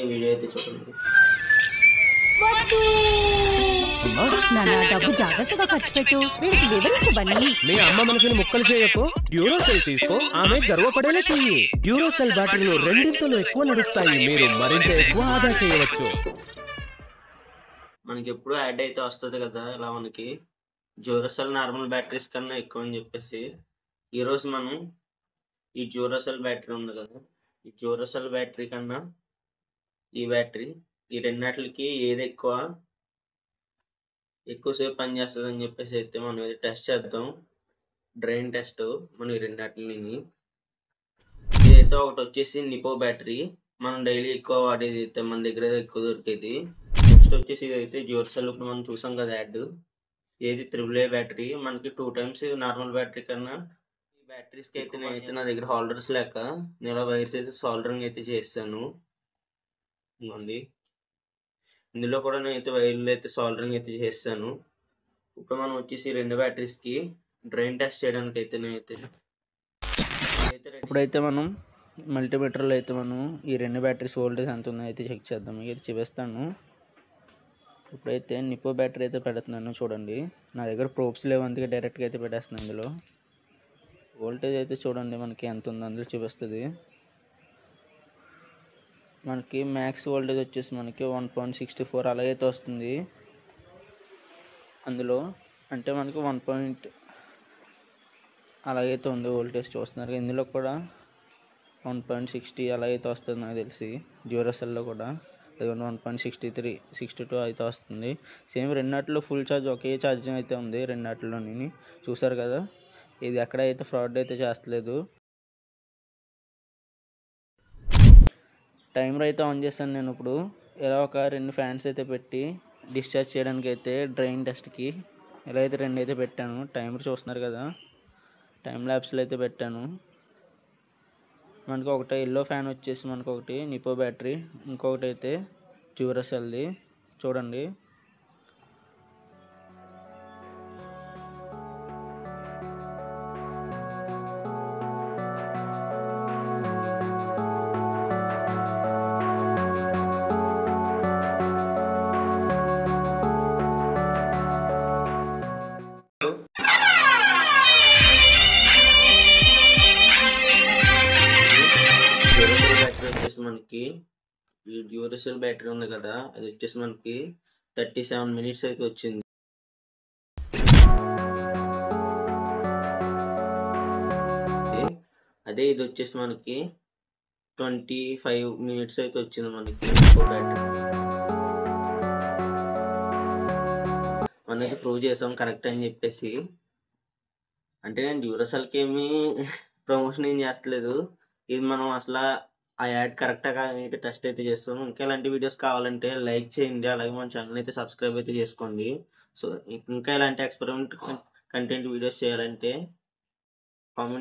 ఈ వీడియో అయితే చూడండి. డబ్బు జాగ్రత్తగా ఖర్చు పెట్టు. వీడికి వివరించు బన్నీ. మీ అమ్మ మనసుని ముక్కలు చేయకు. డ్యూరోసెల్ తీసుకో, ఆమె గర్వపడేలా చెయ్యి. డ్యూరోసెల్ బ్యాటరీలు రెండింతలు ఎక్కువ నడుస్తాయి. మీరు మరింత ఎక్కువ ఆదా చేయవచ్చు. మనకి ఎప్పుడు యాడ్ అయితే వస్తుంది కదా, ఇలా మనకి డ్యూరోసెల్ నార్మల్ బ్యాటరీస్ కన్నా ఎక్కువ అని చెప్పేసి ఈరోజు మనం ఈ డ్యూరోసెల్ బ్యాటరీ ఉంది కదా, ఈ డ్యూరోసెల్ బ్యాటరీ కన్నా ఈ బ్యాటరీ, ఈ రెండిట్లకి ఏది ఎక్కువసేపు పనిచేస్తుంది అని చెప్పేసి అయితే మనం ఇది టెస్ట్ చేద్దాం. డ్రైన్ టెస్ట్ మనం ఈ రెండిటిని. ఇదైతే ఒకటి వచ్చేసి నిపో బ్యాటరీ, మనం డైలీ ఎక్కువ వాడేది అయితే మన దగ్గర ఎక్కువ దొరికేది. నెక్స్ట్ వచ్చేసి ఇదైతే డ్యూరోసెల్, ఇప్పుడు మనం చూసాం కదా యాడ్, ఏది AAA బ్యాటరీ. మనకి 2 times నార్మల్ బ్యాటరీ కన్నా ఈ బ్యాటరీస్కి అయితే నేనైతే నా దగ్గర హోల్డర్స్ లేక నేను ఇలా వైర్స్ అయితే సోల్డరింగ్ అయితే చేస్తాను. ఇవ్వండి, ఇందులో కూడా నేనైతే వైర్లు అయితే సోల్డరింగ్ అయితే చేస్తాను. ఇప్పుడు మనం వచ్చేసి రెండు బ్యాటరీస్కి డ్రైన్ టెస్ట్ చేయడానికి అయితే నేనైతే ఇప్పుడైతే మనం మల్టీమీటర్లో అయితే మనం ఈ రెండు బ్యాటరీస్ వోల్టేజ్ ఎంత ఉందో అయితే చెక్ చేద్దాం. ఇది చూపిస్తాను. ఇప్పుడైతే నిపో బ్యాటరీ అయితే పెడుతున్నాను చూడండి. నా దగ్గర ప్రోబ్స్ లేవు, అందుకే డైరెక్ట్గా అయితే పెట్టేస్తున్నాను. ఇందులో వోల్టేజ్ అయితే చూడండి మనకి ఎంత ఉందో అందులో చూపిస్తుంది. మనకి మ్యాక్స్ వోల్టేజ్ వచ్చేసి మనకి 1.64 అలాగైతే వస్తుంది అందులో. అంటే మనకి 1 అలాగైతే ఉంది వోల్టేజ్ చూస్తున్నారు. ఇందులో కూడా 1.60 అలాగైతే వస్తుంది నాకు తెలిసి. డ్యూరోసెల్లో కూడా 1.63, 62 అయితే వస్తుంది. సేమ్ రెండాటిలో ఫుల్ ఛార్జ్ ఒకే ఛార్జింగ్ అయితే ఉంది రెండాటిలోని. చూసారు కదా, ఇది ఎక్కడైతే ఫ్రాడ్ అయితే చేస్తలేదు. టైమర్ అయితే ఆన్ చేశాను నేను. ఇప్పుడు ఇలా ఒక 2 ఫ్యాన్స్ అయితే పెట్టి డిశ్చార్జ్ చేయడానికి అయితే డ్రైన్ టెస్ట్కి ఇలా అయితే 2 అయితే పెట్టాను. టైమర్ చూస్తున్నారు కదా, టైం ల్యాబ్స్లో అయితే పెట్టాను. మనకు ఒకటి ఎల్లో ఫ్యాన్ వచ్చేసి మనకు ఒకటి నిపో బ్యాటరీ, ఇంకొకటి అయితే డ్యూరోసెల్ది చూడండి. మనకి ఈ డ్యూరోసెల్ బ్యాటరీ ఉంది కదా, అది వచ్చేసి మనకి 37 minutes అయితే వచ్చింది. అదే ఇది వచ్చేసి మనకి 25 minutes అయితే వచ్చింది మనకి బ్యాటరీ. మనకి ప్రూవ్ చేసాం కరెక్ట్ అని చెప్పేసి. అంటే నేను డ్యూరోసెల్కి ఏమి ప్రమోషన్ ఏం చేస్తలేదు, ఇది మనం అసలు ఆ యాడ్ కరెక్ట్గా అయితే టెస్ట్ అయితే చేస్తాము. ఇంకా ఇలాంటి వీడియోస్ కావాలంటే లైక్ చేయండి, అలాగే మన ఛానల్ అయితే సబ్స్క్రైబ్ అయితే చేసుకోండి. సో ఇంకా ఇలాంటి ఎక్స్పెరిమెంట్ కంటెంట్ వీడియోస్ చేయాలంటే కామెంట్